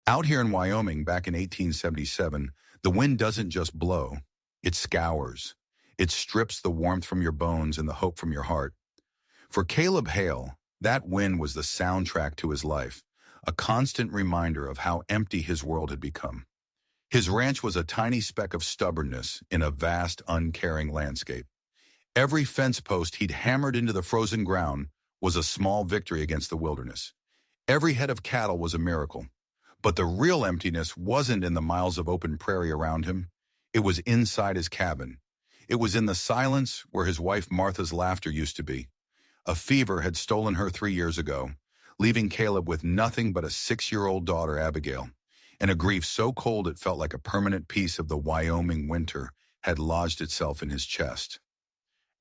Out here in Wyoming back in 1877, the wind doesn't just blow, it scours. It strips the warmth from your bones and the hope from your heart. For Caleb Hale, that wind was the soundtrack to his life, a constant reminder of how empty his world had become. His ranch was a tiny speck of stubbornness in a vast, uncaring landscape. Every fence post he'd hammered into the frozen ground was a small victory against the wilderness. Every head of cattle was a miracle. But the real emptiness wasn't in the miles of open prairie around him. It was inside his cabin. It was in the silence where his wife Martha's laughter used to be. A fever had stolen her 3 years ago, leaving Caleb with nothing but a 6-year-old daughter, Abigail, and a grief so cold it felt like a permanent piece of the Wyoming winter had lodged itself in his chest.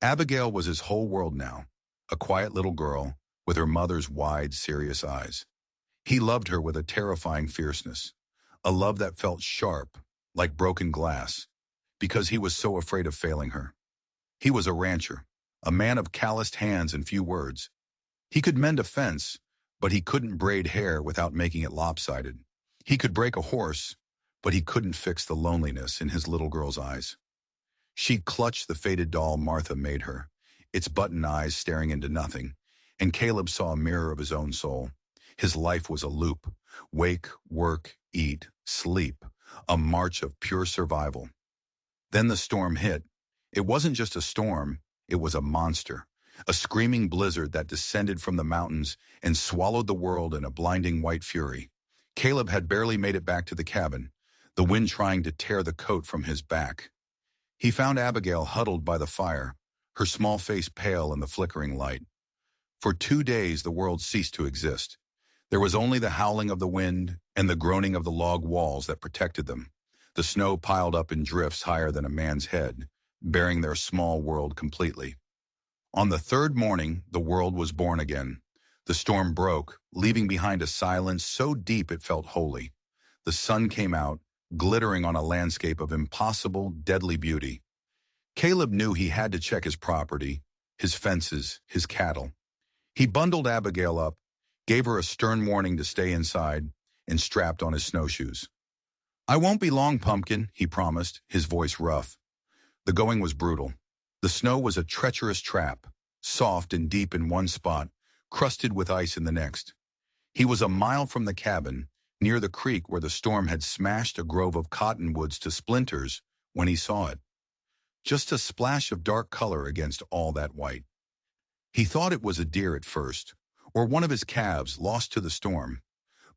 Abigail was his whole world now, a quiet little girl with her mother's wide, serious eyes. He loved her with a terrifying fierceness, a love that felt sharp, like broken glass, because he was so afraid of failing her. He was a rancher, a man of calloused hands and few words. He could mend a fence, but he couldn't braid hair without making it lopsided. He could break a horse, but he couldn't fix the loneliness in his little girl's eyes. She clutched the faded doll Martha made her, its button eyes staring into nothing, and Caleb saw a mirror of his own soul. His life was a loop. Wake, work, eat, sleep. A march of pure survival. Then the storm hit. It wasn't just a storm, it was a monster. A screaming blizzard that descended from the mountains and swallowed the world in a blinding white fury. Caleb had barely made it back to the cabin, the wind trying to tear the coat from his back. He found Abigail huddled by the fire, her small face pale in the flickering light. For 2 days the world ceased to exist. There was only the howling of the wind and the groaning of the log walls that protected them. The snow piled up in drifts higher than a man's head, bearing their small world completely. On the third morning, the world was born again. The storm broke, leaving behind a silence so deep it felt holy. The sun came out, glittering on a landscape of impossible, deadly beauty. Caleb knew he had to check his property, his fences, his cattle. He bundled Abigail up, gave her a stern warning to stay inside, and strapped on his snowshoes. "I won't be long, Pumpkin," he promised, his voice rough. The going was brutal. The snow was a treacherous trap, soft and deep in one spot, crusted with ice in the next. He was a mile from the cabin, near the creek where the storm had smashed a grove of cottonwoods to splinters, when he saw it. Just a splash of dark color against all that white. He thought it was a deer at first, or one of his calves lost to the storm.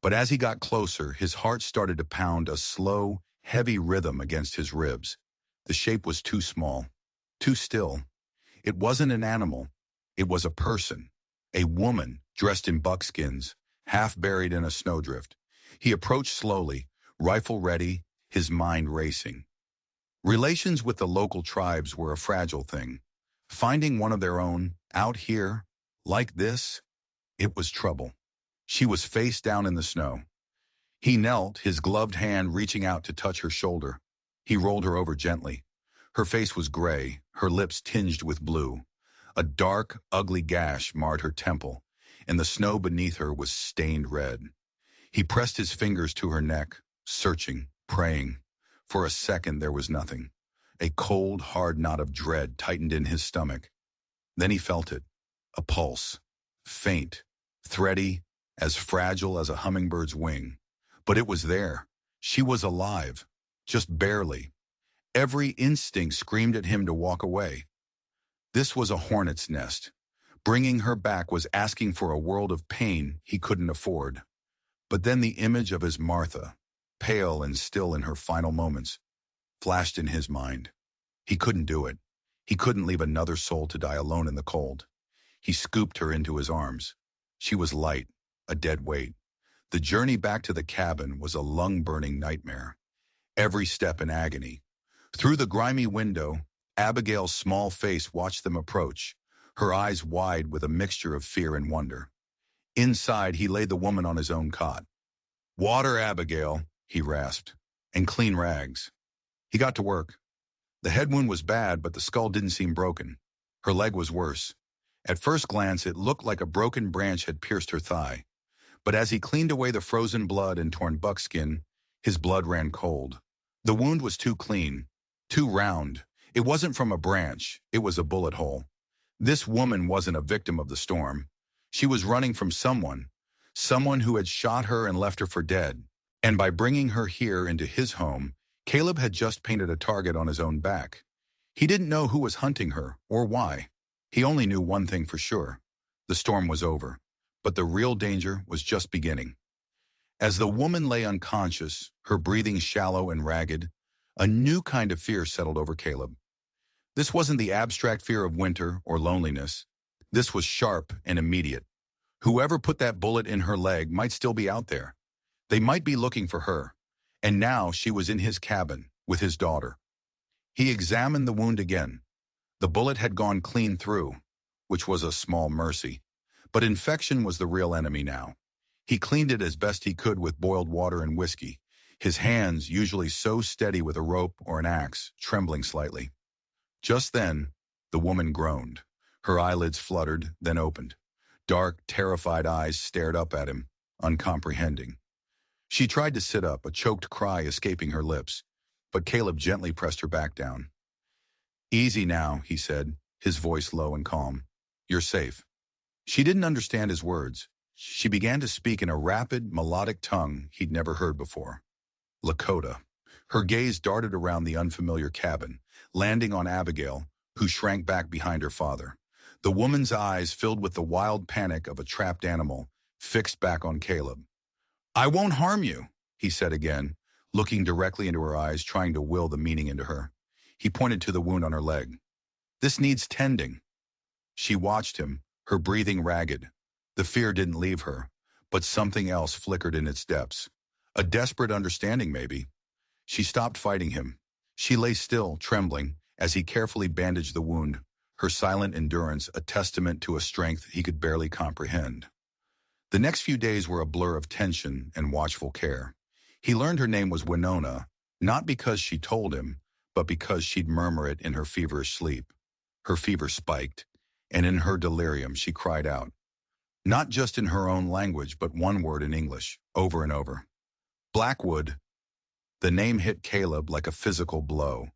But as he got closer, his heart started to pound a slow, heavy rhythm against his ribs. The shape was too small, too still. It wasn't an animal. It was a person, a woman dressed in buckskins, half buried in a snowdrift. He approached slowly, rifle ready, his mind racing. Relations with the local tribes were a fragile thing. Finding one of their own, out here, like this, it was trouble. She was face down in the snow. He knelt, his gloved hand reaching out to touch her shoulder. He rolled her over gently. Her face was gray, her lips tinged with blue. A dark, ugly gash marred her temple, and the snow beneath her was stained red. He pressed his fingers to her neck, searching, praying. For a second there was nothing. A cold, hard knot of dread tightened in his stomach. Then he felt it, a pulse, faint, thready, as fragile as a hummingbird's wing. But it was there. She was alive, just barely. Every instinct screamed at him to walk away. This was a hornet's nest. Bringing her back was asking for a world of pain he couldn't afford. But then the image of his Martha, pale and still in her final moments, flashed in his mind. He couldn't do it. He couldn't leave another soul to die alone in the cold. He scooped her into his arms. She was light, a dead weight. The journey back to the cabin was a lung-burning nightmare. Every step in agony. Through the grimy window, Abigail's small face watched them approach, her eyes wide with a mixture of fear and wonder. Inside, he laid the woman on his own cot. "Water, Abigail," he rasped, "and clean rags." He got to work. The head wound was bad, but the skull didn't seem broken. Her leg was worse. At first glance, it looked like a broken branch had pierced her thigh. But as he cleaned away the frozen blood and torn buckskin, his blood ran cold. The wound was too clean, too round. It wasn't from a branch, it was a bullet hole. This woman wasn't a victim of the storm. She was running from someone who had shot her and left her for dead. And by bringing her here into his home, Caleb had just painted a target on his own back. He didn't know who was hunting her or why. He only knew one thing for sure. The storm was over, but the real danger was just beginning. As the woman lay unconscious, her breathing shallow and ragged, a new kind of fear settled over Caleb. This wasn't the abstract fear of winter or loneliness. This was sharp and immediate. Whoever put that bullet in her leg might still be out there. They might be looking for her. And now she was in his cabin with his daughter. He examined the wound again. The bullet had gone clean through, which was a small mercy. But infection was the real enemy now. He cleaned it as best he could with boiled water and whiskey, his hands, usually so steady with a rope or an axe, trembling slightly. Just then, the woman groaned. Her eyelids fluttered, then opened. Dark, terrified eyes stared up at him, uncomprehending. She tried to sit up, a choked cry escaping her lips, but Caleb gently pressed her back down. "Easy now," he said, his voice low and calm. "You're safe." She didn't understand his words. She began to speak in a rapid, melodic tongue he'd never heard before. Lakota. Her gaze darted around the unfamiliar cabin, landing on Abigail, who shrank back behind her father. The woman's eyes, filled with the wild panic of a trapped animal, fixed back on Caleb. "I won't harm you," he said again, looking directly into her eyes, trying to will the meaning into her. He pointed to the wound on her leg. "This needs tending." She watched him, her breathing ragged. The fear didn't leave her, but something else flickered in its depths. A desperate understanding, maybe. She stopped fighting him. She lay still, trembling, as he carefully bandaged the wound, her silent endurance a testament to a strength he could barely comprehend. The next few days were a blur of tension and watchful care. He learned her name was Winona, not because she told him, but because she'd murmur it in her feverish sleep. Her fever spiked, and in her delirium she cried out. Not just in her own language, but one word in English, over and over. Blackwood. The name hit Caleb like a physical blow.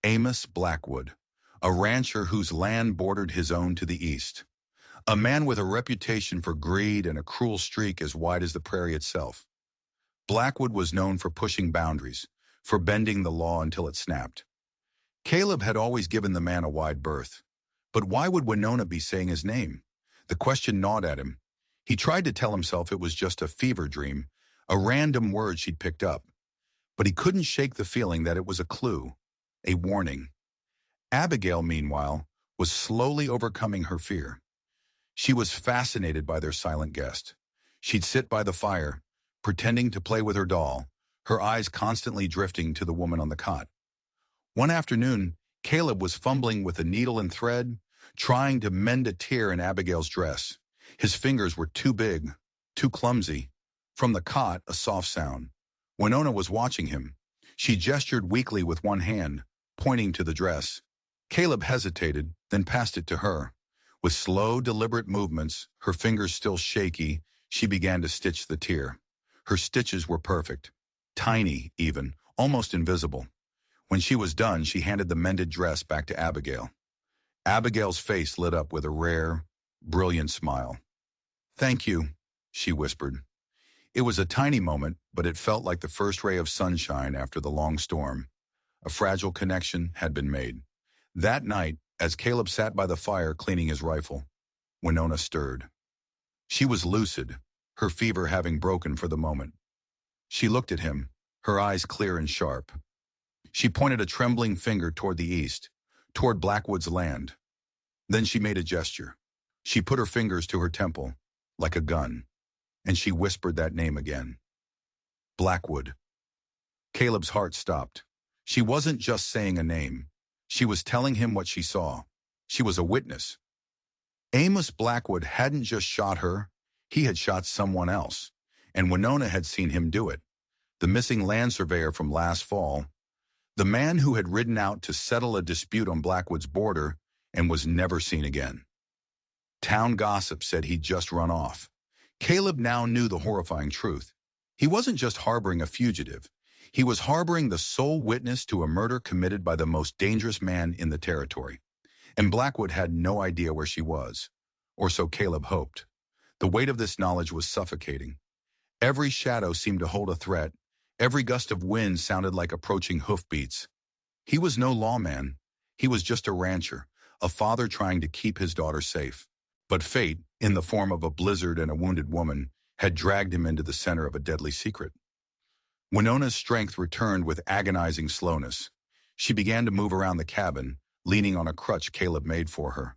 Amos Blackwood, a rancher whose land bordered his own to the east. A man with a reputation for greed and a cruel streak as wide as the prairie itself. Blackwood was known for pushing boundaries, for bending the law until it snapped. Caleb had always given the man a wide berth. But why would Winona be saying his name? The question gnawed at him. He tried to tell himself it was just a fever dream, a random word she'd picked up. But he couldn't shake the feeling that it was a clue, a warning. Abigail, meanwhile, was slowly overcoming her fear. She was fascinated by their silent guest. She'd sit by the fire, pretending to play with her doll, her eyes constantly drifting to the woman on the cot. One afternoon, Caleb was fumbling with a needle and thread, trying to mend a tear in Abigail's dress. His fingers were too big, too clumsy. From the cot, a soft sound. Winona was watching him. She gestured weakly with one hand, pointing to the dress. Caleb hesitated, then passed it to her. With slow, deliberate movements, her fingers still shaky, she began to stitch the tear. Her stitches were perfect. Tiny, even, almost invisible. When she was done, she handed the mended dress back to Abigail. Abigail's face lit up with a rare, brilliant smile. "Thank you," she whispered. It was a tiny moment, but it felt like the first ray of sunshine after the long storm. A fragile connection had been made. That night, as Caleb sat by the fire cleaning his rifle, Winona stirred. She was lucid, her fever having broken for the moment. She looked at him, her eyes clear and sharp. She pointed a trembling finger toward the east, toward Blackwood's land. Then she made a gesture. She put her fingers to her temple, like a gun, and she whispered that name again. Blackwood. Caleb's heart stopped. She wasn't just saying a name. She was telling him what she saw. She was a witness. Amos Blackwood hadn't just shot her, he had shot someone else, and Winona had seen him do it. The missing land surveyor from last fall, the man who had ridden out to settle a dispute on Blackwood's border and was never seen again. Town gossip said he'd just run off. Caleb now knew the horrifying truth. He wasn't just harboring a fugitive. He was harboring the sole witness to a murder committed by the most dangerous man in the territory. And Blackwood had no idea where she was. Or so Caleb hoped. The weight of this knowledge was suffocating. Every shadow seemed to hold a threat. Every gust of wind sounded like approaching hoofbeats. He was no lawman. He was just a rancher, a father trying to keep his daughter safe. But fate, in the form of a blizzard and a wounded woman, had dragged him into the center of a deadly secret. Winona's strength returned with agonizing slowness. She began to move around the cabin, leaning on a crutch Caleb made for her.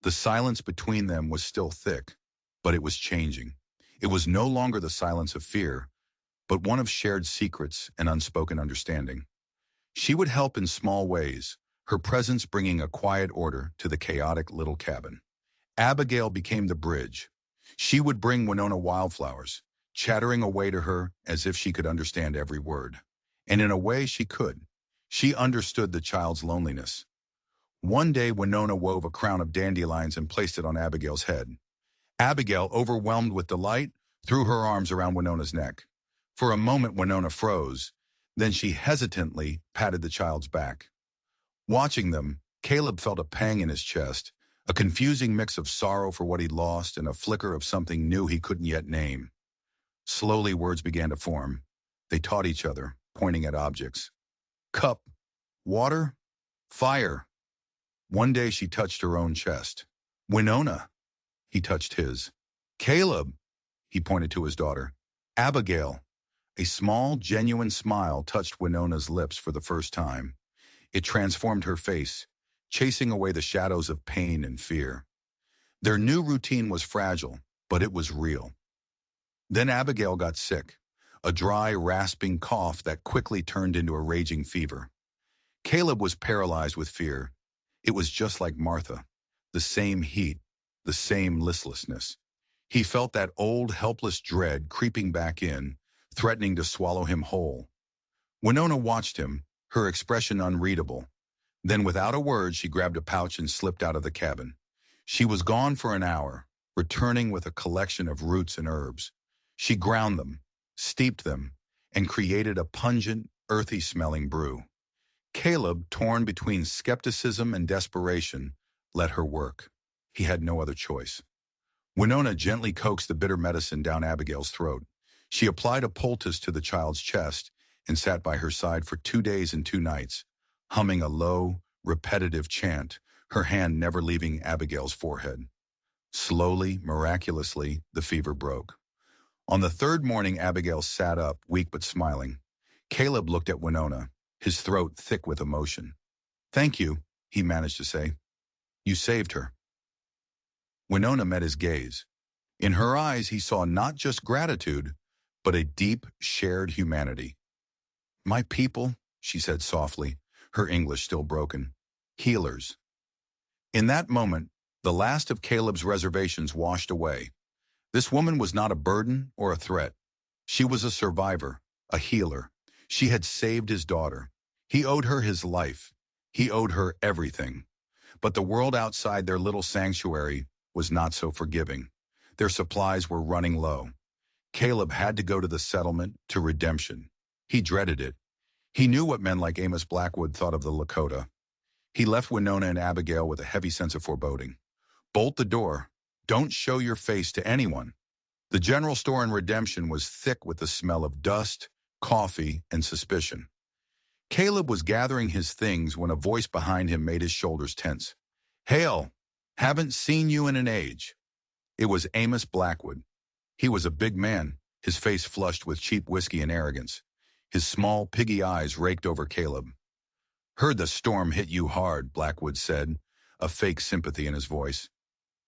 The silence between them was still thick, but it was changing. It was no longer the silence of fear, but one of shared secrets and unspoken understanding. She would help in small ways, her presence bringing a quiet order to the chaotic little cabin. Abigail became the bridge. She would bring Winona wildflowers, chattering away to her as if she could understand every word. And in a way she could. She understood the child's loneliness. One day Winona wove a crown of dandelions and placed it on Abigail's head. Abigail, overwhelmed with delight, threw her arms around Winona's neck. For a moment Winona froze, then she hesitantly patted the child's back. Watching them, Caleb felt a pang in his chest, a confusing mix of sorrow for what he'd lost and a flicker of something new he couldn't yet name. Slowly words began to form. They taught each other, pointing at objects. Cup, water, fire. One day she touched her own chest. Winona, he touched his. Caleb, he pointed to his daughter. Abigail. A small, genuine smile touched Winona's lips for the first time. It transformed her face, chasing away the shadows of pain and fear. Their new routine was fragile, but it was real. Then Abigail got sick, a dry, rasping cough that quickly turned into a raging fever. Caleb was paralyzed with fear. It was just like Martha, the same heat, the same listlessness. He felt that old, helpless dread creeping back in, threatening to swallow him whole. Winona watched him, her expression unreadable. Then without a word, she grabbed a pouch and slipped out of the cabin. She was gone for an hour, returning with a collection of roots and herbs. She ground them, steeped them, and created a pungent, earthy-smelling brew. Caleb, torn between skepticism and desperation, let her work. He had no other choice. Winona gently coaxed the bitter medicine down Abigail's throat. She applied a poultice to the child's chest and sat by her side for 2 days and 2 nights, humming a low, repetitive chant, her hand never leaving Abigail's forehead. Slowly, miraculously, the fever broke. On the 3rd morning, Abigail sat up, weak but smiling. Caleb looked at Winona, his throat thick with emotion. "Thank you," he managed to say. "You saved her." Winona met his gaze. In her eyes, he saw not just gratitude, but a deep, shared humanity. "My people," she said softly, her English still broken. "Healers." In that moment, the last of Caleb's reservations washed away. This woman was not a burden or a threat. She was a survivor, a healer. She had saved his daughter. He owed her his life. He owed her everything. But the world outside their little sanctuary was not so forgiving. Their supplies were running low. Caleb had to go to the settlement, to redemption. He dreaded it. He knew what men like Amos Blackwood thought of the Lakota. He left Winona and Abigail with a heavy sense of foreboding. Bolt the door. Don't show your face to anyone. The general store in Redemption was thick with the smell of dust, coffee, and suspicion. Caleb was gathering his things when a voice behind him made his shoulders tense. "Hail! Haven't seen you in an age." It was Amos Blackwood. He was a big man, his face flushed with cheap whiskey and arrogance. His small, piggy eyes raked over Caleb. "Heard the storm hit you hard," Blackwood said, a fake sympathy in his voice.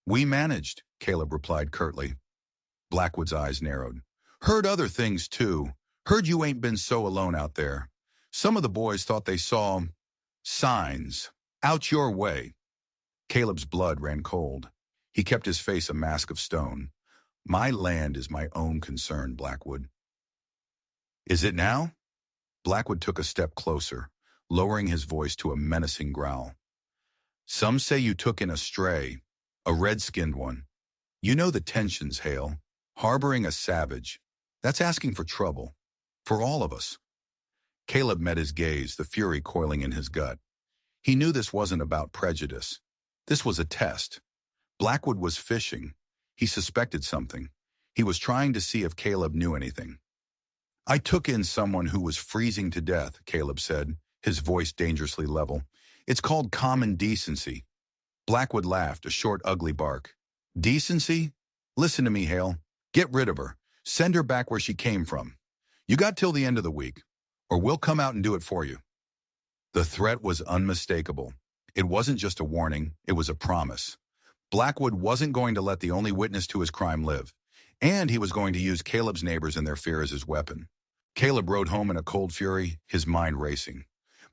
"We managed," Caleb replied curtly. Blackwood's eyes narrowed. "Heard other things, too. Heard you ain't been so alone out there. Some of the boys thought they saw signs out your way." Caleb's blood ran cold. He kept his face a mask of stone. "My land is my own concern, Blackwood." "Is it now?" Blackwood took a step closer, lowering his voice to a menacing growl. "Some say you took in a stray, a red-skinned one. You know the tensions, Hale. Harboring a savage, that's asking for trouble. For all of us. Caleb met his gaze, the fury coiling in his gut. He knew this wasn't about prejudice. This was a test. Blackwood was fishing. He suspected something. He was trying to see if Caleb knew anything. I took in someone who was freezing to death, Caleb said, his voice dangerously level. It's called common decency. Blackwood laughed, a short, ugly bark. Decency? Listen to me, Hale. Get rid of her. Send her back where she came from. You got till the end of the week, or we'll come out and do it for you. The threat was unmistakable. It wasn't just a warning, it was a promise. Blackwood wasn't going to let the only witness to his crime live, and he was going to use Caleb's neighbors and their fear as his weapon. Caleb rode home in a cold fury, his mind racing.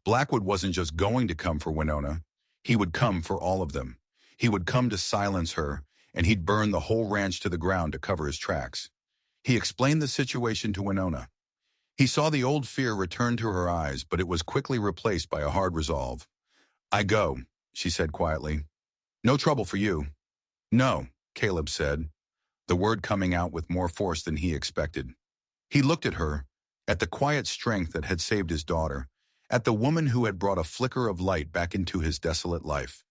Blackwood wasn't just going to come for Winona. He would come for all of them. He would come to silence her, and he'd burn the whole ranch to the ground to cover his tracks. He explained the situation to Winona. He saw the old fear return to her eyes, but it was quickly replaced by a hard resolve. I go, she said quietly. No trouble for you. No, Caleb said, the word coming out with more force than he expected. He looked at her, at the quiet strength that had saved his daughter, at the woman who had brought a flicker of light back into his desolate life.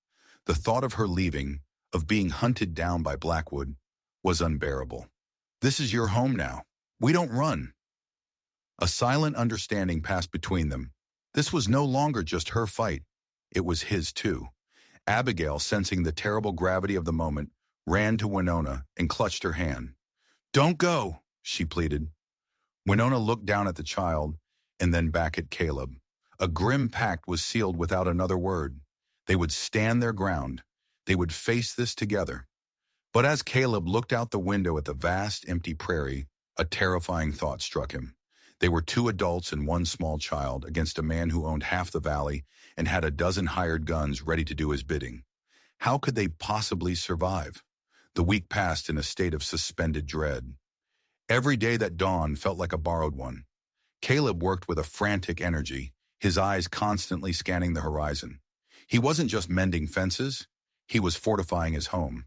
The thought of her leaving, of being hunted down by Blackwood, was unbearable. This is your home now. We don't run. A silent understanding passed between them. This was no longer just her fight. It was his too. Abigail, sensing the terrible gravity of the moment, ran to Winona and clutched her hand. Don't go, she pleaded. Winona looked down at the child and then back at Caleb. A grim pact was sealed without another word. They would stand their ground. They would face this together. But as Caleb looked out the window at the vast, empty prairie, a terrifying thought struck him. They were two adults and one small child against a man who owned half the valley and had a dozen hired guns ready to do his bidding. How could they possibly survive? The week passed in a state of suspended dread. Every day that dawned felt like a borrowed one. Caleb worked with a frantic energy, his eyes constantly scanning the horizon. He wasn't just mending fences, he was fortifying his home.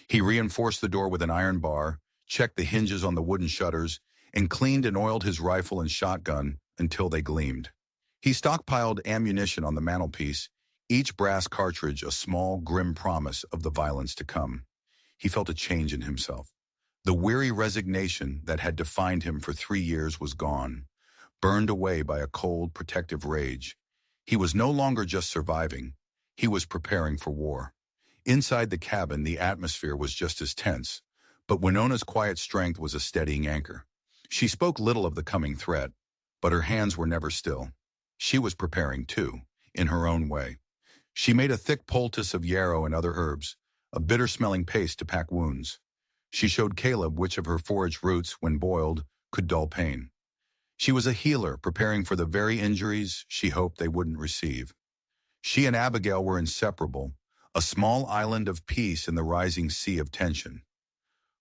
He reinforced the door with an iron bar, checked the hinges on the wooden shutters, and cleaned and oiled his rifle and shotgun until they gleamed. He stockpiled ammunition on the mantelpiece, each brass cartridge a small, grim promise of the violence to come. He felt a change in himself. The weary resignation that had defined him for 3 years was gone, burned away by a cold, protective rage. He was no longer just surviving. He was preparing for war. Inside the cabin, the atmosphere was just as tense, but Winona's quiet strength was a steadying anchor. She spoke little of the coming threat, but her hands were never still. She was preparing too, in her own way. She made a thick poultice of yarrow and other herbs, a bitter-smelling paste to pack wounds. She showed Caleb which of her foraged roots, when boiled, could dull pain. She was a healer, preparing for the very injuries she hoped they wouldn't receive. She and Abigail were inseparable, a small island of peace in the rising sea of tension.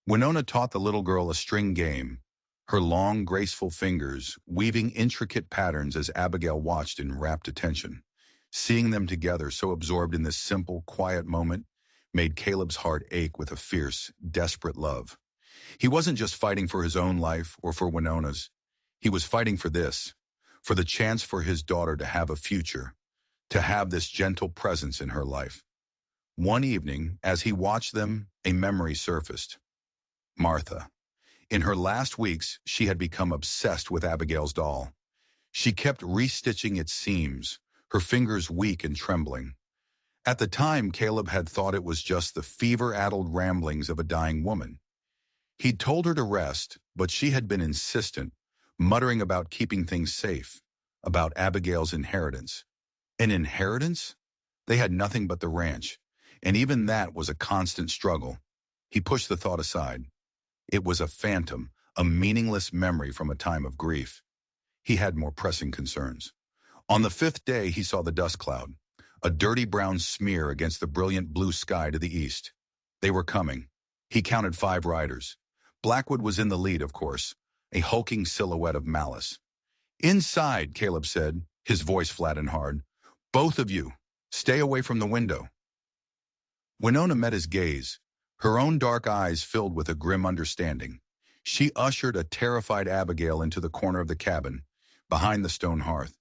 Winona taught the little girl a string game, her long, graceful fingers weaving intricate patterns as Abigail watched in rapt attention. Seeing them together, so absorbed in this simple, quiet moment, made Caleb's heart ache with a fierce, desperate love. He wasn't just fighting for his own life or for Winona's. He was fighting for this, for the chance for his daughter to have a future, to have this gentle presence in her life. One evening, as he watched them, a memory surfaced. Martha. In her last weeks, she had become obsessed with Abigail's doll. She kept restitching its seams, her fingers weak and trembling. At the time, Caleb had thought it was just the fever-addled ramblings of a dying woman. He'd told her to rest, but she had been insistent, muttering about keeping things safe, about Abigail's inheritance. An inheritance? They had nothing but the ranch, and even that was a constant struggle. He pushed the thought aside. It was a phantom, a meaningless memory from a time of grief. He had more pressing concerns. On the 5th day, he saw the dust cloud, a dirty brown smear against the brilliant blue sky to the east. They were coming. He counted 5 riders. Blackwood was in the lead, of course, a hulking silhouette of malice. Inside, Caleb said, his voice flat and hard. Both of you, stay away from the window. Winona met his gaze, her own dark eyes filled with a grim understanding. She ushered a terrified Abigail into the corner of the cabin, behind the stone hearth.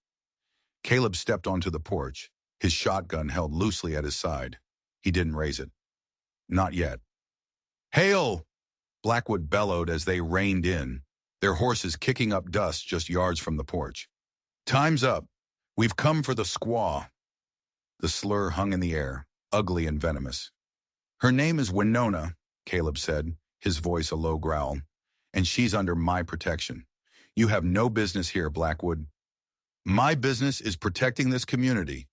Caleb stepped onto the porch, his shotgun held loosely at his side. He didn't raise it. Not yet. "Hail!" Blackwood bellowed as they reined in, their horses kicking up dust just yards from the porch. "Time's up. We've come for the squaw." The slur hung in the air, ugly and venomous. "Her name is Winona," Caleb said, his voice a low growl, "and she's under my protection. You have no business here, Blackwood." "My business is protecting this community,"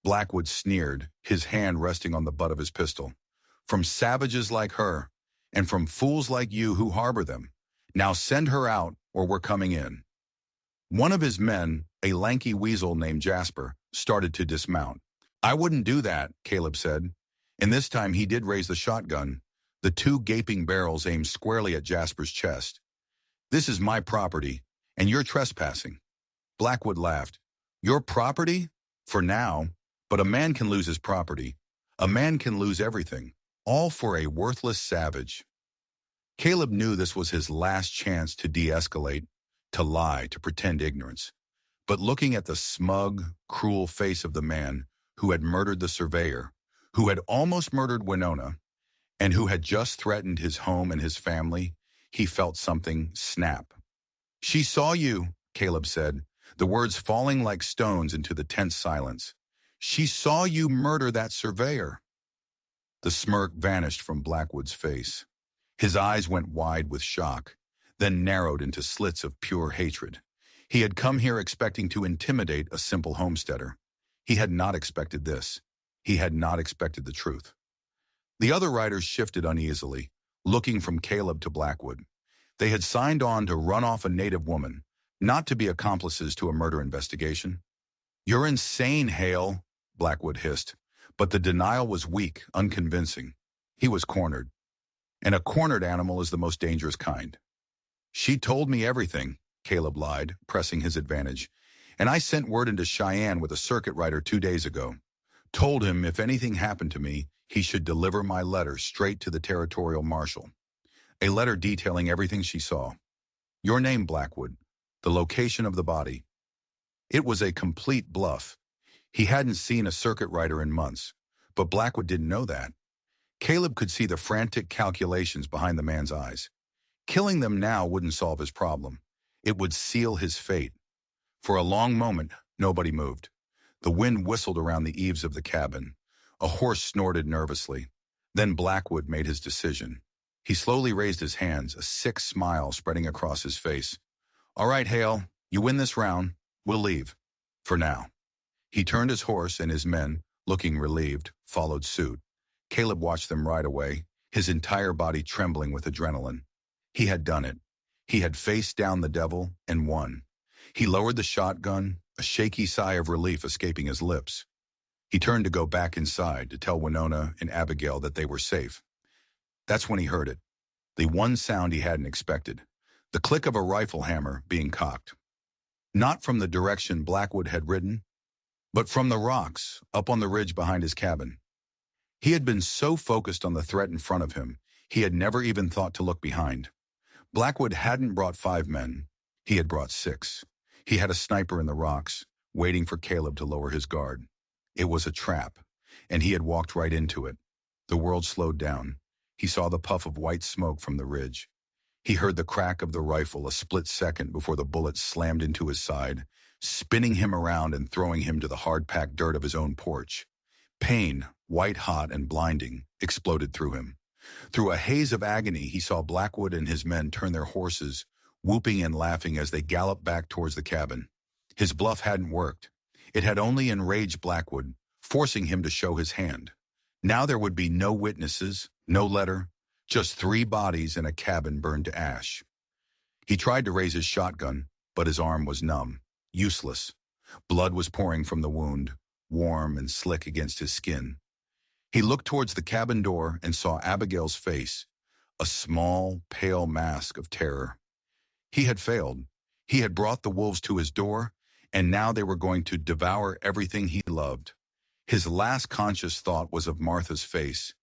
Blackwood sneered, his hand resting on the butt of his pistol. "From savages like her, and from fools like you who harbor them. Now send her out, or we're coming in." One of his men, a lanky weasel named Jasper, started to dismount. "I wouldn't do that," Caleb said, and this time he did raise the shotgun, the two gaping barrels aimed squarely at Jasper's chest. "This is my property, and you're trespassing." Blackwood laughed. "Your property? For now. But a man can lose his property. A man can lose everything. All for a worthless savage." Caleb knew this was his last chance to de-escalate, to lie, to pretend ignorance. But looking at the smug, cruel face of the man who had murdered the surveyor, who had almost murdered Winona, and who had just threatened his home and his family, he felt something snap. "She saw you," Caleb said, the words falling like stones into the tense silence. "She saw you murder that surveyor." The smirk vanished from Blackwood's face. His eyes went wide with shock, then narrowed into slits of pure hatred. He had come here expecting to intimidate a simple homesteader. He had not expected this. He had not expected the truth. The other riders shifted uneasily, looking from Caleb to Blackwood. They had signed on to run off a native woman, not to be accomplices to a murder investigation. "You're insane, Hale," Blackwood hissed, but the denial was weak, unconvincing. He was cornered. And a cornered animal is the most dangerous kind. "She told me everything," Caleb lied, pressing his advantage. "And I sent word into Cheyenne with a circuit rider 2 days ago. Told him if anything happened to me, he should deliver my letter straight to the territorial marshal. A letter detailing everything she saw. Your name, Blackwood. The location of the body." It was a complete bluff. He hadn't seen a circuit rider in months, but Blackwood didn't know that. Caleb could see the frantic calculations behind the man's eyes. Killing them now wouldn't solve his problem. It would seal his fate. For a long moment, nobody moved. The wind whistled around the eaves of the cabin. A horse snorted nervously. Then Blackwood made his decision. He slowly raised his hands, a sick smile spreading across his face. "All right, Hale, you win this round. We'll leave. For now." He turned his horse, and his men, looking relieved, followed suit. Caleb watched them ride away, his entire body trembling with adrenaline. He had done it. He had faced down the devil and won. He lowered the shotgun, a shaky sigh of relief escaping his lips. He turned to go back inside to tell Winona and Abigail that they were safe. That's when he heard it, the one sound he hadn't expected, the click of a rifle hammer being cocked. Not from the direction Blackwood had ridden, but from the rocks up on the ridge behind his cabin. He had been so focused on the threat in front of him, he had never even thought to look behind. Blackwood hadn't brought 5 men. He had brought 6. He had a sniper in the rocks, waiting for Caleb to lower his guard. It was a trap, and he had walked right into it. The world slowed down. He saw the puff of white smoke from the ridge. He heard the crack of the rifle a split second before the bullet slammed into his side, spinning him around and throwing him to the hard-packed dirt of his own porch. Pain, white-hot and blinding, exploded through him. Through a haze of agony, he saw Blackwood and his men turn their horses, whooping and laughing as they galloped back towards the cabin. His bluff hadn't worked. It had only enraged Blackwood, forcing him to show his hand. Now there would be no witnesses, no letter, just 3 bodies in a cabin burned to ash. He tried to raise his shotgun, but his arm was numb, useless. Blood was pouring from the wound, warm and slick against his skin. He looked towards the cabin door and saw Abigail's face, a small, pale mask of terror. He had failed. He had brought the wolves to his door, and now they were going to devour everything he loved. His last conscious thought was of Martha's face,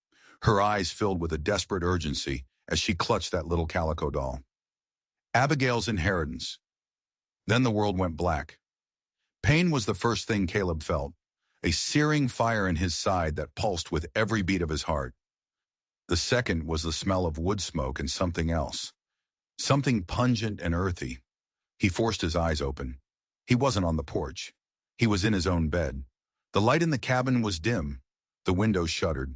her eyes filled with a desperate urgency as she clutched that little calico doll. Abigail's inheritance. Then the world went black. Pain was the first thing Caleb felt, a searing fire in his side that pulsed with every beat of his heart. The second was the smell of wood smoke and something else, something pungent and earthy. He forced his eyes open. He wasn't on the porch. He was in his own bed. The light in the cabin was dim. The windows shuttered.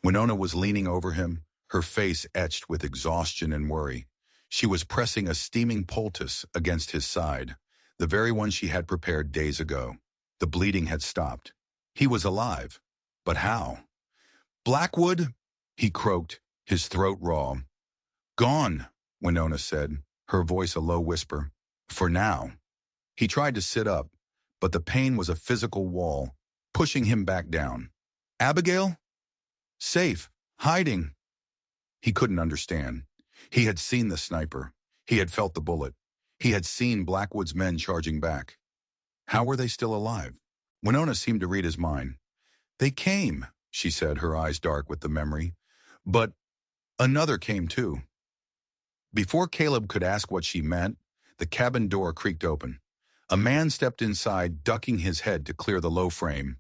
Winona was leaning over him, her face etched with exhaustion and worry. She was pressing a steaming poultice against his side, the very one she had prepared days ago. The bleeding had stopped. He was alive. But how? Blackwood? He croaked, his throat raw. Gone, Winona said, her voice a low whisper. For now. He tried to sit up, but the pain was a physical wall, pushing him back down. Abigail? Safe. Hiding. He couldn't understand. He had seen the sniper. He had felt the bullet. He had seen Blackwood's men charging back. How were they still alive? Winona seemed to read his mind. They came, she said, her eyes dark with the memory. But another came too. Before Caleb could ask what she meant, the cabin door creaked open. A man stepped inside, ducking his head to clear the low frame.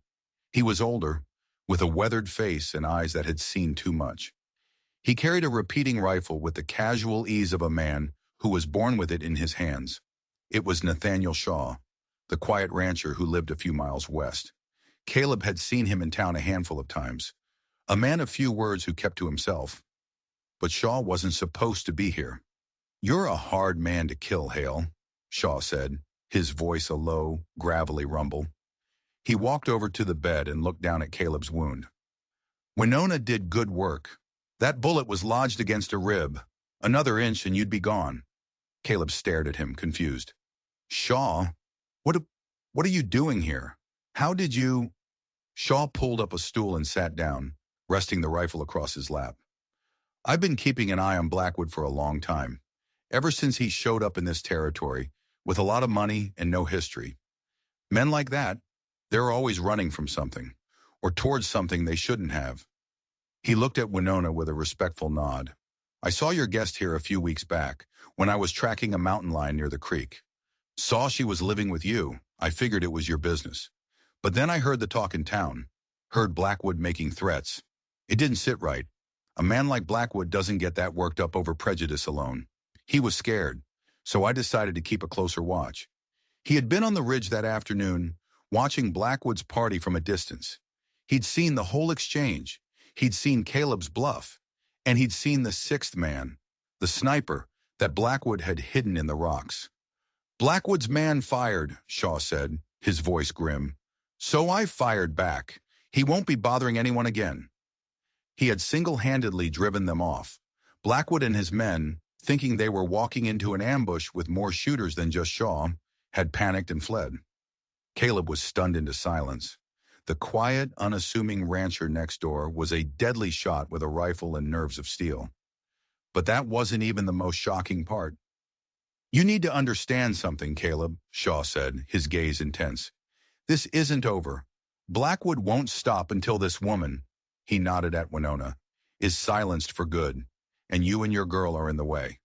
He was older, with a weathered face and eyes that had seen too much. He carried a repeating rifle with the casual ease of a man who was born with it in his hands. It was Nathaniel Shaw, the quiet rancher who lived a few miles west. Caleb had seen him in town a handful of times, a man of few words who kept to himself. But Shaw wasn't supposed to be here. You're a hard man to kill, Hale, Shaw said, his voice a low, gravelly rumble. He walked over to the bed and looked down at Caleb's wound. Winona did good work. That bullet was lodged against a rib. Another inch and you'd be gone. Caleb stared at him, confused. Shaw? What are you doing here? How did you... Shaw pulled up a stool and sat down, resting the rifle across his lap. I've been keeping an eye on Blackwood for a long time, ever since he showed up in this territory, with a lot of money and no history. Men like that, they're always running from something, or towards something they shouldn't have. He looked at Winona with a respectful nod. I saw your guest here a few weeks back, when I was tracking a mountain lion near the creek. Saw she was living with you. I figured it was your business. But then I heard the talk in town, heard Blackwood making threats. It didn't sit right. A man like Blackwood doesn't get that worked up over prejudice alone. He was scared, so I decided to keep a closer watch. He had been on the ridge that afternoon, watching Blackwood's party from a distance. He'd seen the whole exchange. He'd seen Caleb's bluff, and he'd seen the sixth man, the sniper, that Blackwood had hidden in the rocks. Blackwood's man fired, Shaw said, his voice grim. So I fired back. He won't be bothering anyone again. He had single-handedly driven them off. Blackwood and his men, thinking they were walking into an ambush with more shooters than just Shaw, had panicked and fled. Caleb was stunned into silence. The quiet, unassuming rancher next door was a deadly shot with a rifle and nerves of steel. But that wasn't even the most shocking part. You need to understand something, Caleb, Shaw said, his gaze intense. This isn't over. Blackwood won't stop until this woman, he nodded at Winona, is silenced for good, and you and your girl are in the way.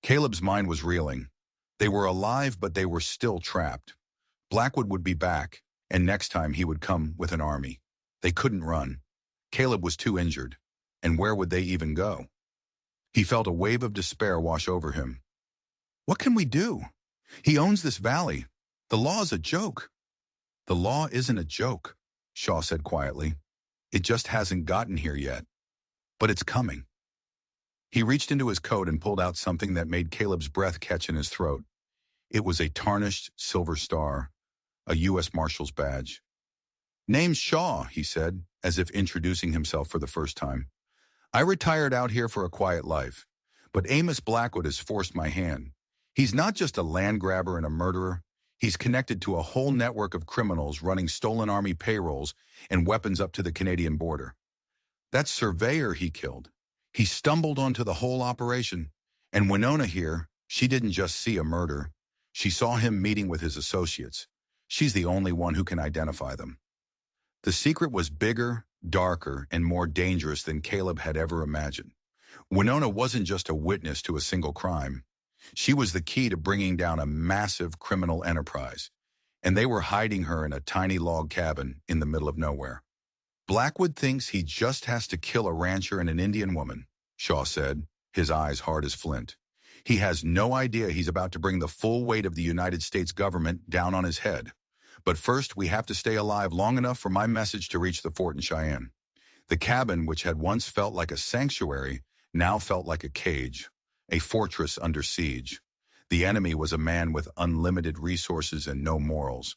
Caleb's mind was reeling. They were alive, but they were still trapped. Blackwood would be back, and next time he would come with an army. They couldn't run. Caleb was too injured, and where would they even go? He felt a wave of despair wash over him. What can we do? He owns this valley. The law is a joke. The law isn't a joke, Shaw said quietly. It just hasn't gotten here yet. But it's coming. He reached into his coat and pulled out something that made Caleb's breath catch in his throat. It was a tarnished silver star, a U.S. Marshal's badge. Name's Shaw, he said, as if introducing himself for the first time. I retired out here for a quiet life, but Amos Blackwood has forced my hand. He's not just a land grabber and a murderer. He's connected to a whole network of criminals running stolen army payrolls and weapons up to the Canadian border. That surveyor he killed, he stumbled onto the whole operation. And Winona here, she didn't just see a murder. She saw him meeting with his associates. She's the only one who can identify them. The secret was bigger, darker, and more dangerous than Caleb had ever imagined. Winona wasn't just a witness to a single crime. She was the key to bringing down a massive criminal enterprise, and they were hiding her in a tiny log cabin in the middle of nowhere. Blackwood thinks he just has to kill a rancher and an Indian woman, Shaw said, his eyes hard as flint. He has no idea he's about to bring the full weight of the United States government down on his head. But first, we have to stay alive long enough for my message to reach the fort in Cheyenne. The cabin, which had once felt like a sanctuary, now felt like a cage, a fortress under siege. The enemy was a man with unlimited resources and no morals.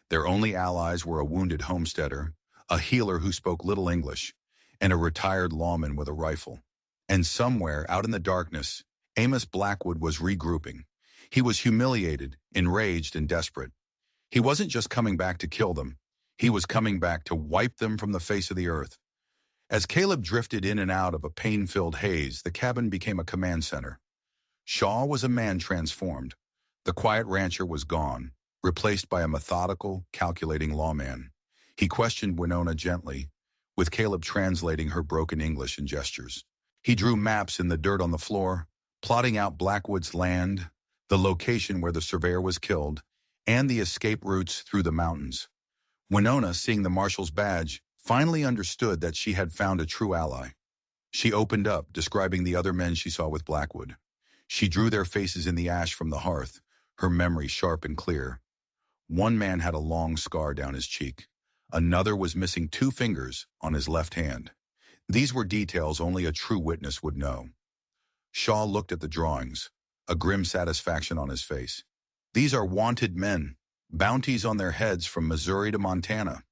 Their only allies were a wounded homesteader, a healer who spoke little English, and a retired lawman with a rifle. And somewhere, out in the darkness, Amos Blackwood was regrouping. He was humiliated, enraged, and desperate. He wasn't just coming back to kill them. He was coming back to wipe them from the face of the earth. As Caleb drifted in and out of a pain-filled haze, the cabin became a command center. Shaw was a man transformed. The quiet rancher was gone, replaced by a methodical, calculating lawman. He questioned Winona gently, with Caleb translating her broken English and gestures. He drew maps in the dirt on the floor, plotting out Blackwood's land, the location where the surveyor was killed, and the escape routes through the mountains. Winona, seeing the marshal's badge, finally understood that she had found a true ally. She opened up, describing the other men she saw with Blackwood. She drew their faces in the ash from the hearth, her memory sharp and clear. One man had a long scar down his cheek. Another was missing 2 fingers on his left hand. These were details only a true witness would know. Shaw looked at the drawings, a grim satisfaction on his face. These are wanted men, bounties on their heads from Missouri to Montana.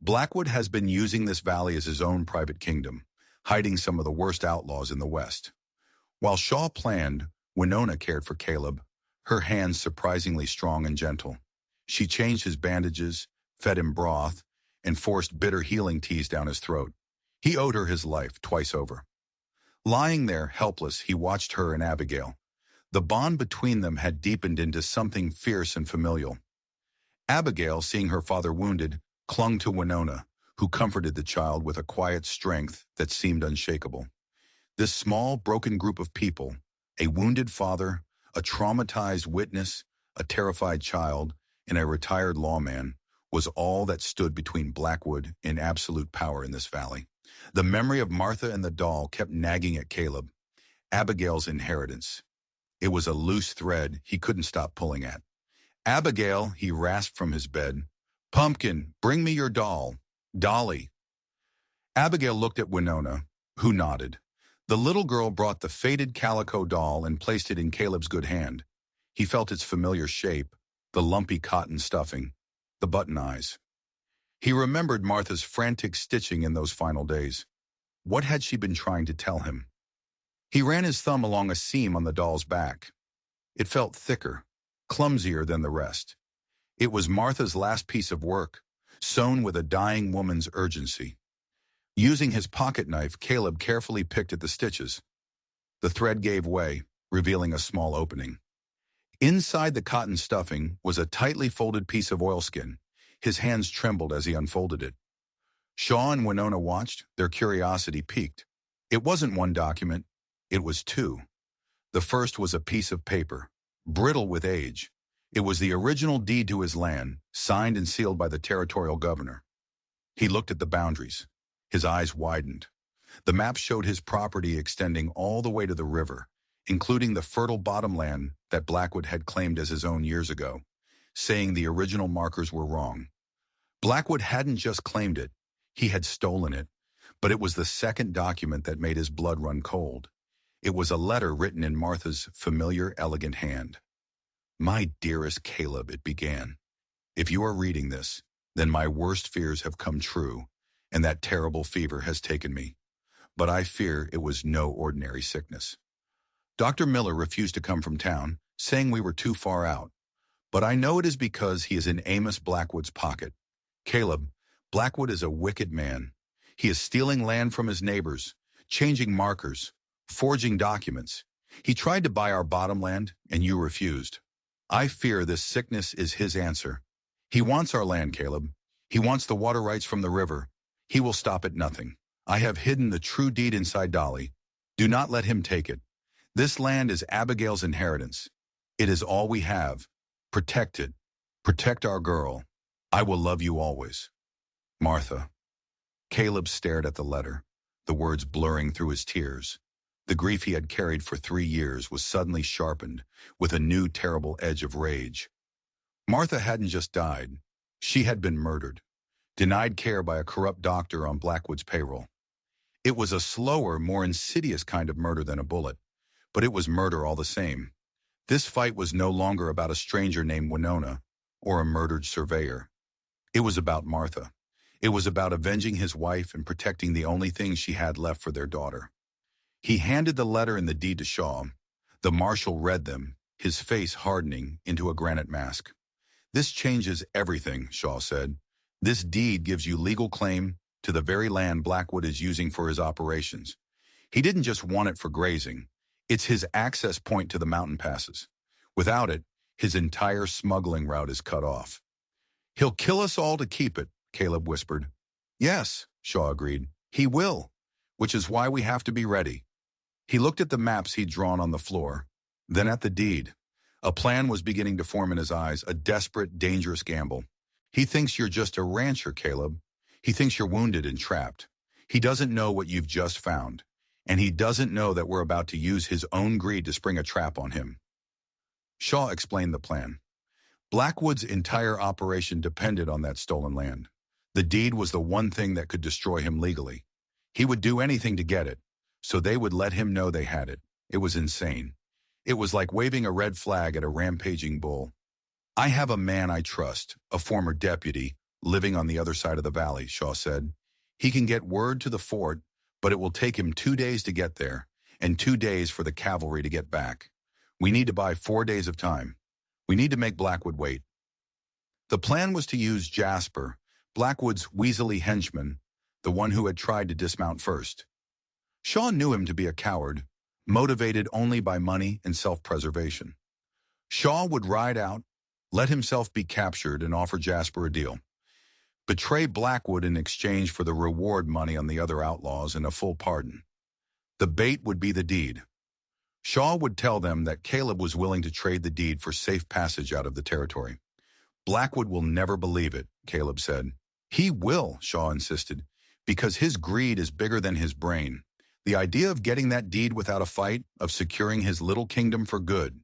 Blackwood has been using this valley as his own private kingdom, hiding some of the worst outlaws in the West. While Shaw planned, Winona cared for Caleb, her hands surprisingly strong and gentle. She changed his bandages, fed him broth, and forced bitter healing teas down his throat. He owed her his life twice over. Lying there, helpless, he watched her and Abigail. The bond between them had deepened into something fierce and familial. Abigail, seeing her father wounded, clung to Winona, who comforted the child with a quiet strength that seemed unshakable. This small, broken group of people, a wounded father, a traumatized witness, a terrified child, and a retired lawman, was all that stood between Blackwood and absolute power in this valley. The memory of Martha and the doll kept nagging at Caleb. Abigail's inheritance. It was a loose thread he couldn't stop pulling at. "Abigail," he rasped from his bed. "Pumpkin, bring me your doll. Dolly." Abigail looked at Winona, who nodded. The little girl brought the faded calico doll and placed it in Caleb's good hand. He felt its familiar shape, the lumpy cotton stuffing, the button eyes. He remembered Martha's frantic stitching in those final days. What had she been trying to tell him? He ran his thumb along a seam on the doll's back. It felt thicker, clumsier than the rest. It was Martha's last piece of work, sewn with a dying woman's urgency. Using his pocket knife, Caleb carefully picked at the stitches. The thread gave way, revealing a small opening. Inside the cotton stuffing was a tightly folded piece of oilskin. His hands trembled as he unfolded it. Shaw and Winona watched, their curiosity piqued. It wasn't one document, it was 2. The first was a piece of paper, brittle with age. It was the original deed to his land, signed and sealed by the territorial governor. He looked at the boundaries. His eyes widened. The map showed his property extending all the way to the river, including the fertile bottomland that Blackwood had claimed as his own years ago, saying the original markers were wrong. Blackwood hadn't just claimed it, he had stolen it, but it was the second document that made his blood run cold. It was a letter written in Martha's familiar, elegant hand. "My dearest Caleb," it began. "If you are reading this, then my worst fears have come true, and that terrible fever has taken me. But I fear it was no ordinary sickness. Dr. Miller refused to come from town, saying we were too far out. But I know it is because he is in Amos Blackwood's pocket. Caleb, Blackwood is a wicked man. He is stealing land from his neighbors, changing markers, forging documents. He tried to buy our bottomland, and you refused. I fear this sickness is his answer. He wants our land, Caleb. He wants the water rights from the river. He will stop at nothing. I have hidden the true deed inside Dolly. Do not let him take it. This land is Abigail's inheritance. It is all we have. Protect it. Protect our girl. I will love you always. Martha. Caleb stared at the letter, the words blurring through his tears. The grief he had carried for 3 years was suddenly sharpened with a new terrible edge of rage. Martha hadn't just died. She had been murdered, denied care by a corrupt doctor on Blackwood's payroll. It was a slower, more insidious kind of murder than a bullet, but it was murder all the same. This fight was no longer about a stranger named Winona or a murdered surveyor. It was about Martha. It was about avenging his wife and protecting the only thing she had left for their daughter. He handed the letter and the deed to Shaw. The marshal read them, his face hardening into a granite mask. This changes everything, Shaw said. This deed gives you legal claim to the very land Blackwood is using for his operations. He didn't just want it for grazing. It's his access point to the mountain passes. Without it, his entire smuggling route is cut off. He'll kill us all to keep it, Caleb whispered. Yes, Shaw agreed. He will, which is why we have to be ready. He looked at the maps he'd drawn on the floor, then at the deed. A plan was beginning to form in his eyes, a desperate, dangerous gamble. He thinks you're just a rancher, Caleb. He thinks you're wounded and trapped. He doesn't know what you've just found, and he doesn't know that we're about to use his own greed to spring a trap on him. Shaw explained the plan. Blackwood's entire operation depended on that stolen land. The deed was the one thing that could destroy him legally. He would do anything to get it, so they would let him know they had it. It was insane. It was like waving a red flag at a rampaging bull. I have a man I trust, a former deputy, living on the other side of the valley, Shaw said. He can get word to the fort, but it will take him 2 days to get there, and 2 days for the cavalry to get back. We need to buy 4 days of time. We need to make Blackwood wait. The plan was to use Jasper, Blackwood's weaselly henchman, the one who had tried to dismount first. Shaw knew him to be a coward, motivated only by money and self-preservation. Shaw would ride out, let himself be captured, and offer Jasper a deal. Betray Blackwood in exchange for the reward money on the other outlaws and a full pardon. The bait would be the deed. Shaw would tell them that Caleb was willing to trade the deed for safe passage out of the territory. Blackwood will never believe it, Caleb said. He will, Shaw insisted, because his greed is bigger than his brain. The idea of getting that deed without a fight, of securing his little kingdom for good,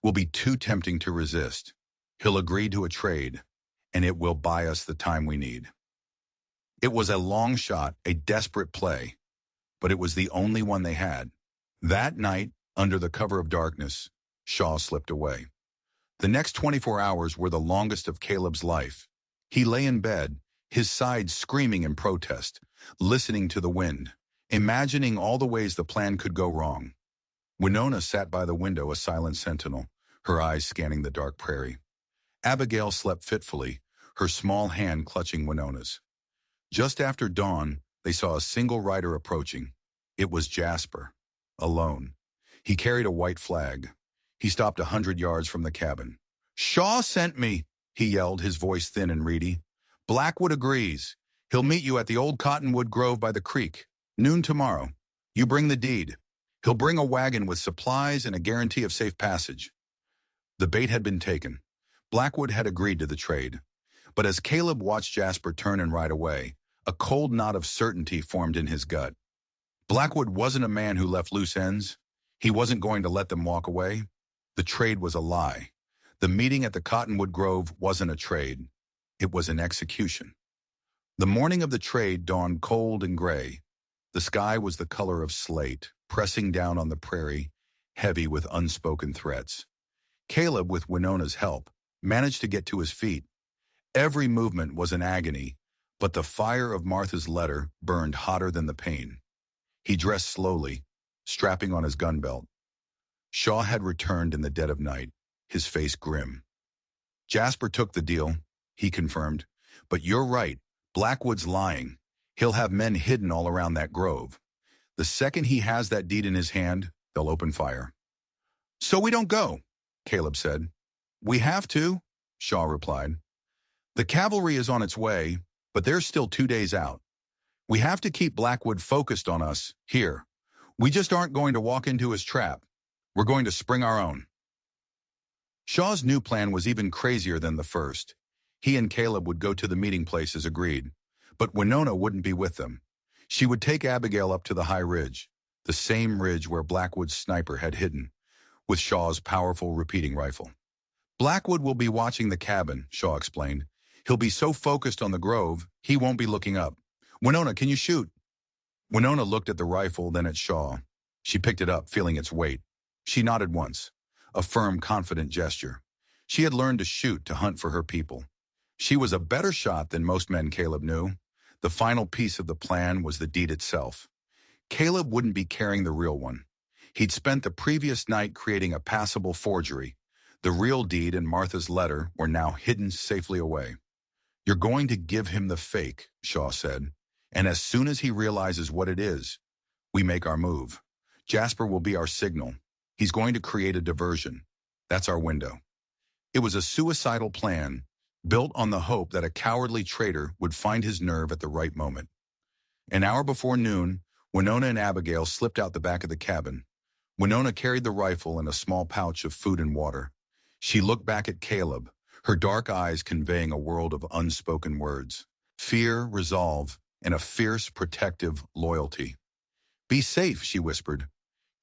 will be too tempting to resist. He'll agree to a trade, and it will buy us the time we need. It was a long shot, a desperate play, but it was the only one they had. That night, under the cover of darkness, Shaw slipped away. The next 24 hours were the longest of Caleb's life. He lay in bed, his sides screaming in protest, listening to the wind, imagining all the ways the plan could go wrong. Winona sat by the window, a silent sentinel, her eyes scanning the dark prairie. Abigail slept fitfully, her small hand clutching Winona's. Just after dawn, they saw a single rider approaching. It was Jasper, alone. He carried a white flag. He stopped 100 yards from the cabin. "Shaw sent me," he yelled, his voice thin and reedy. "Blackwood agrees. He'll meet you at the old cottonwood grove by the creek, noon tomorrow. You bring the deed. He'll bring a wagon with supplies and a guarantee of safe passage." The bait had been taken. Blackwood had agreed to the trade. But as Caleb watched Jasper turn and ride away, a cold knot of certainty formed in his gut. Blackwood wasn't a man who left loose ends. He wasn't going to let them walk away. The trade was a lie. The meeting at the Cottonwood Grove wasn't a trade. It was an execution. The morning of the trade dawned cold and gray. The sky was the color of slate, pressing down on the prairie, heavy with unspoken threats. Caleb, with Winona's help, managed to get to his feet. Every movement was an agony, but the fire of Martha's letter burned hotter than the pain. He dressed slowly, strapping on his gun belt. Shaw had returned in the dead of night, his face grim. "Jasper took the deal," he confirmed. "But you're right, Blackwood's lying. He'll have men hidden all around that grove. The second he has that deed in his hand, they'll open fire." "So we don't go," Caleb said. "We have to," Shaw replied. "The cavalry is on its way, but they're still 2 days out. We have to keep Blackwood focused on us here. We just aren't going to walk into his trap. We're going to spring our own. Shaw's new plan was even crazier than the first. He and Caleb would go to the meeting place as agreed, but Winona wouldn't be with them. She would take Abigail up to the high ridge, the same ridge where Blackwood's sniper had hidden, with Shaw's powerful repeating rifle. Blackwood will be watching the cabin, Shaw explained. He'll be so focused on the grove, he won't be looking up. Winona, can you shoot? Winona looked at the rifle, then at Shaw. She picked it up, feeling its weight. She nodded once, a firm, confident gesture. She had learned to shoot to hunt for her people. She was a better shot than most men, Caleb knew. The final piece of the plan was the deed itself. Caleb wouldn't be carrying the real one. He'd spent the previous night creating a passable forgery. The real deed and Martha's letter were now hidden safely away. You're going to give him the fake, Shaw said, and as soon as he realizes what it is, we make our move. Jasper will be our signal. He's going to create a diversion. That's our window. It was a suicidal plan, built on the hope that a cowardly traitor would find his nerve at the right moment. An hour before noon, Winona and Abigail slipped out the back of the cabin. Winona carried the rifle and a small pouch of food and water. She looked back at Caleb, her dark eyes conveying a world of unspoken words. Fear, resolve, and a fierce, protective loyalty. Be safe, she whispered.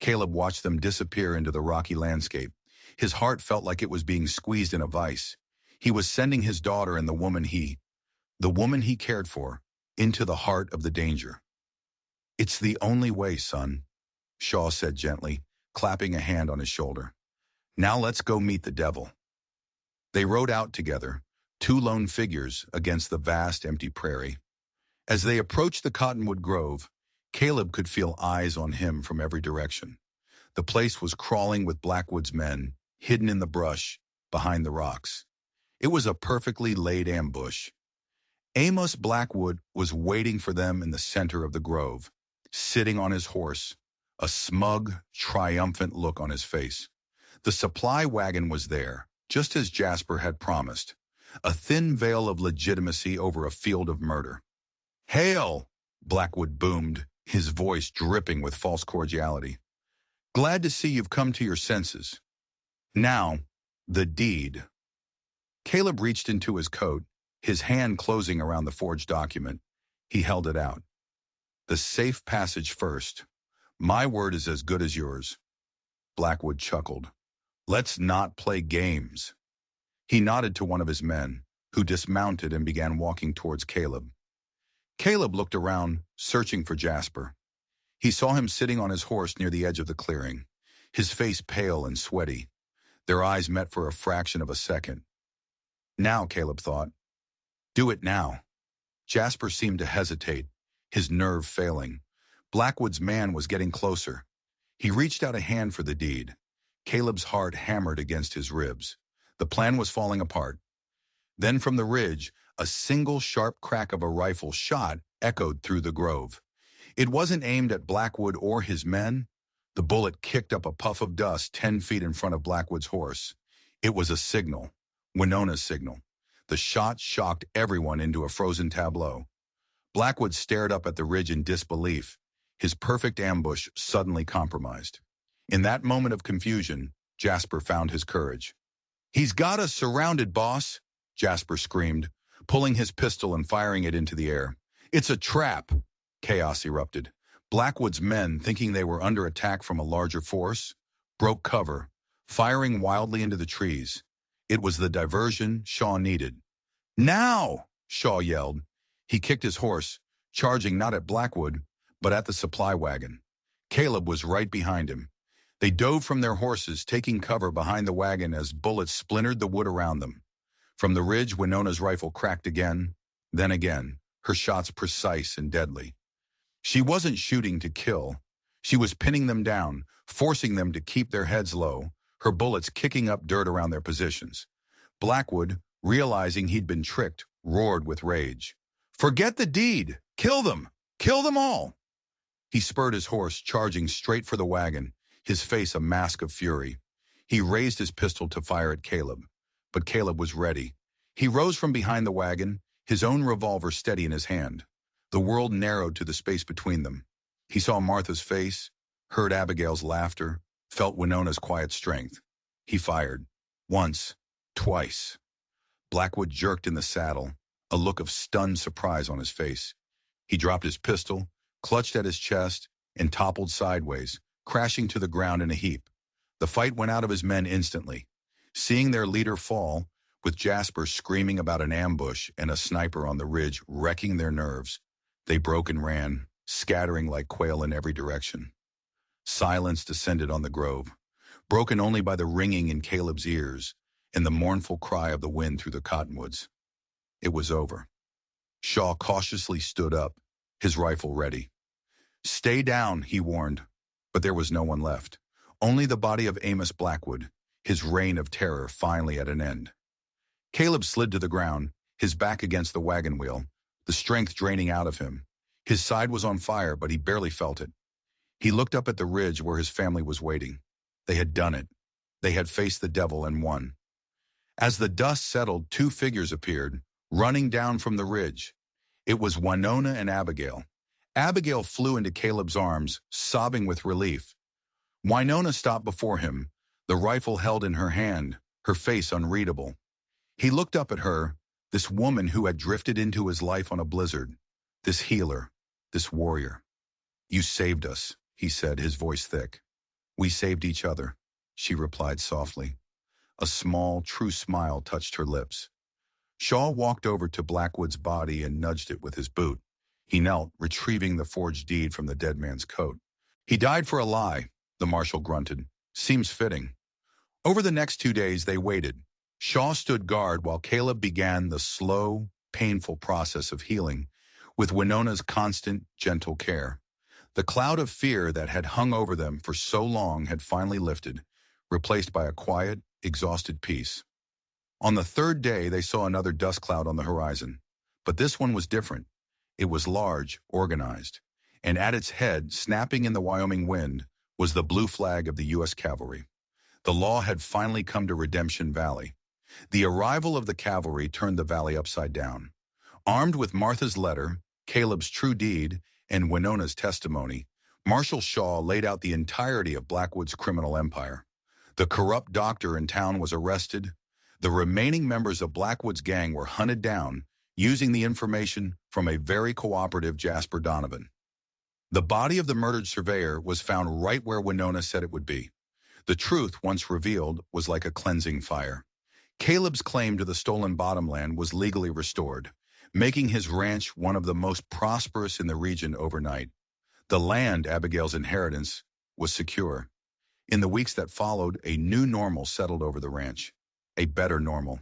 Caleb watched them disappear into the rocky landscape. His heart felt like it was being squeezed in a vice. He was sending his daughter and the woman he cared for, into the heart of the danger. It's the only way, son, Shaw said gently, clapping a hand on his shoulder. Now let's go meet the devil. They rode out together, two lone figures against the vast empty prairie. As they approached the cottonwood grove, Caleb could feel eyes on him from every direction. The place was crawling with Blackwood's men, hidden in the brush, behind the rocks. It was a perfectly laid ambush. Amos Blackwood was waiting for them in the center of the grove, sitting on his horse, a smug, triumphant look on his face. The supply wagon was there, just as Jasper had promised, a thin veil of legitimacy over a field of murder. Hail! Blackwood boomed, his voice dripping with false cordiality. Glad to see you've come to your senses. Now, the deed. Caleb reached into his coat, his hand closing around the forged document. He held it out. The safe passage first. My word is as good as yours. Blackwood chuckled. Let's not play games. He nodded to one of his men, who dismounted and began walking towards Caleb. Caleb looked around, searching for Jasper. He saw him sitting on his horse near the edge of the clearing, his face pale and sweaty. Their eyes met for a fraction of a second. Now, Caleb thought. Do it now. Jasper seemed to hesitate, his nerve failing. Blackwood's man was getting closer. He reached out a hand for the deed. Caleb's heart hammered against his ribs. The plan was falling apart. Then from the ridge, a single sharp crack of a rifle shot echoed through the grove. It wasn't aimed at Blackwood or his men. The bullet kicked up a puff of dust 10 feet in front of Blackwood's horse. It was a signal, Winona's signal. The shot shocked everyone into a frozen tableau. Blackwood stared up at the ridge in disbelief, his perfect ambush suddenly compromised. In that moment of confusion, Jasper found his courage. He's got us surrounded, boss, Jasper screamed, pulling his pistol and firing it into the air. It's a trap, chaos erupted. Blackwood's men, thinking they were under attack from a larger force, broke cover, firing wildly into the trees. It was the diversion Shaw needed. Now, Shaw yelled. He kicked his horse, charging not at Blackwood, but at the supply wagon. Caleb was right behind him. They dove from their horses, taking cover behind the wagon as bullets splintered the wood around them. From the ridge, Winona's rifle cracked again, then again, her shots precise and deadly. She wasn't shooting to kill. She was pinning them down, forcing them to keep their heads low, her bullets kicking up dirt around their positions. Blackwood, realizing he'd been tricked, roared with rage. Forget the deed! Kill them! Kill them all! He spurred his horse, charging straight for the wagon, his face a mask of fury. He raised his pistol to fire at Caleb, but Caleb was ready. He rose from behind the wagon, his own revolver steady in his hand. The world narrowed to the space between them. He saw Martha's face, heard Abigail's laughter, felt Winona's quiet strength. He fired. Once. Twice. Blackwood jerked in the saddle, a look of stunned surprise on his face. He dropped his pistol, clutched at his chest, and toppled sideways, crashing to the ground in a heap. The fight went out of his men instantly. Seeing their leader fall, with Jasper screaming about an ambush and a sniper on the ridge wrecking their nerves, they broke and ran, scattering like quail in every direction. Silence descended on the grove, broken only by the ringing in Caleb's ears and the mournful cry of the wind through the cottonwoods. It was over. Shaw cautiously stood up, his rifle ready. "Stay down," he warned, but there was no one left. Only the body of Amos Blackwood, his reign of terror finally at an end. Caleb slid to the ground, his back against the wagon wheel, the strength draining out of him. His side was on fire, but he barely felt it. He looked up at the ridge where his family was waiting. They had done it. They had faced the devil and won. As the dust settled, two figures appeared, running down from the ridge. It was Winona and Abigail. Abigail flew into Caleb's arms, sobbing with relief. Winona stopped before him, the rifle held in her hand, her face unreadable. He looked up at her, this woman who had drifted into his life on a blizzard, this healer, this warrior. "You saved us," he said, his voice thick. "We saved each other," she replied softly. A small, true smile touched her lips. Shaw walked over to Blackwood's body and nudged it with his boot. He knelt, retrieving the forged deed from the dead man's coat. "He died for a lie," the marshal grunted. "Seems fitting." Over the next 2 days they waited. Shaw stood guard while Caleb began the slow, painful process of healing, with Winona's constant, gentle care. The cloud of fear that had hung over them for so long had finally lifted, replaced by a quiet, exhausted peace. On the third day, they saw another dust cloud on the horizon. But this one was different. It was large, organized, and at its head, snapping in the Wyoming wind, was the blue flag of the U.S. cavalry. The law had finally come to Redemption Valley. The arrival of the cavalry turned the valley upside down. Armed with Martha's letter, Caleb's true deed, and Winona's testimony, Marshal Shaw laid out the entirety of Blackwood's criminal empire. The corrupt doctor in town was arrested. The remaining members of Blackwood's gang were hunted down, using the information from a very cooperative Jasper Donovan. The body of the murdered surveyor was found right where Winona said it would be. The truth, once revealed, was like a cleansing fire. Caleb's claim to the stolen bottomland was legally restored, making his ranch one of the most prosperous in the region overnight. The land, Abigail's inheritance, was secure. In the weeks that followed, a new normal settled over the ranch. A better normal.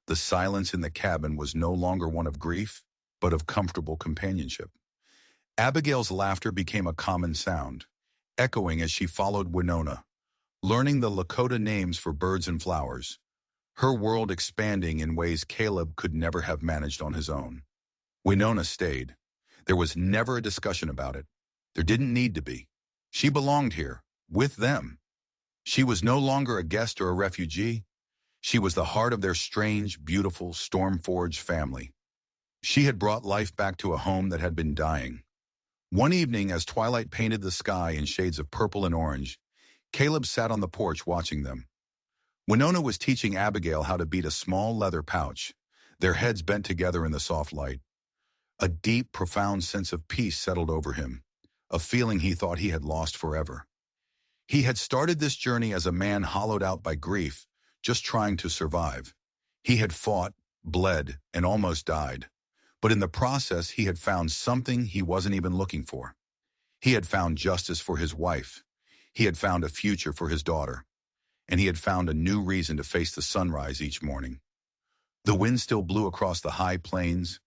The silence in the cabin was no longer one of grief, but of comfortable companionship. Abigail's laughter became a common sound, echoing as she followed Winona, learning the Lakota names for birds and flowers, her world expanding in ways Caleb could never have managed on his own. Winona stayed. There was never a discussion about it. There didn't need to be. She belonged here, with them. She was no longer a guest or a refugee. She was the heart of their strange, beautiful, storm-forged family. She had brought life back to a home that had been dying. One evening, as twilight painted the sky in shades of purple and orange, Caleb sat on the porch watching them. Winona was teaching Abigail how to beat a small leather pouch, their heads bent together in the soft light. A deep, profound sense of peace settled over him, a feeling he thought he had lost forever. He had started this journey as a man hollowed out by grief, just trying to survive. He had fought, bled, and almost died. But in the process, he had found something he wasn't even looking for. He had found justice for his wife. He had found a future for his daughter. And he had found a new reason to face the sunrise each morning. The wind still blew across the high plains,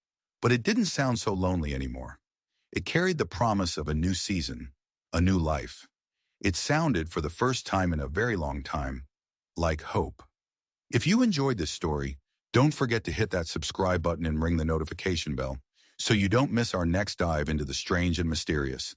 but it didn't sound so lonely anymore. It carried the promise of a new season, a new life. It sounded, for the first time in a very long time, like hope. If you enjoyed this story, don't forget to hit that subscribe button and ring the notification bell so you don't miss our next dive into the strange and mysterious.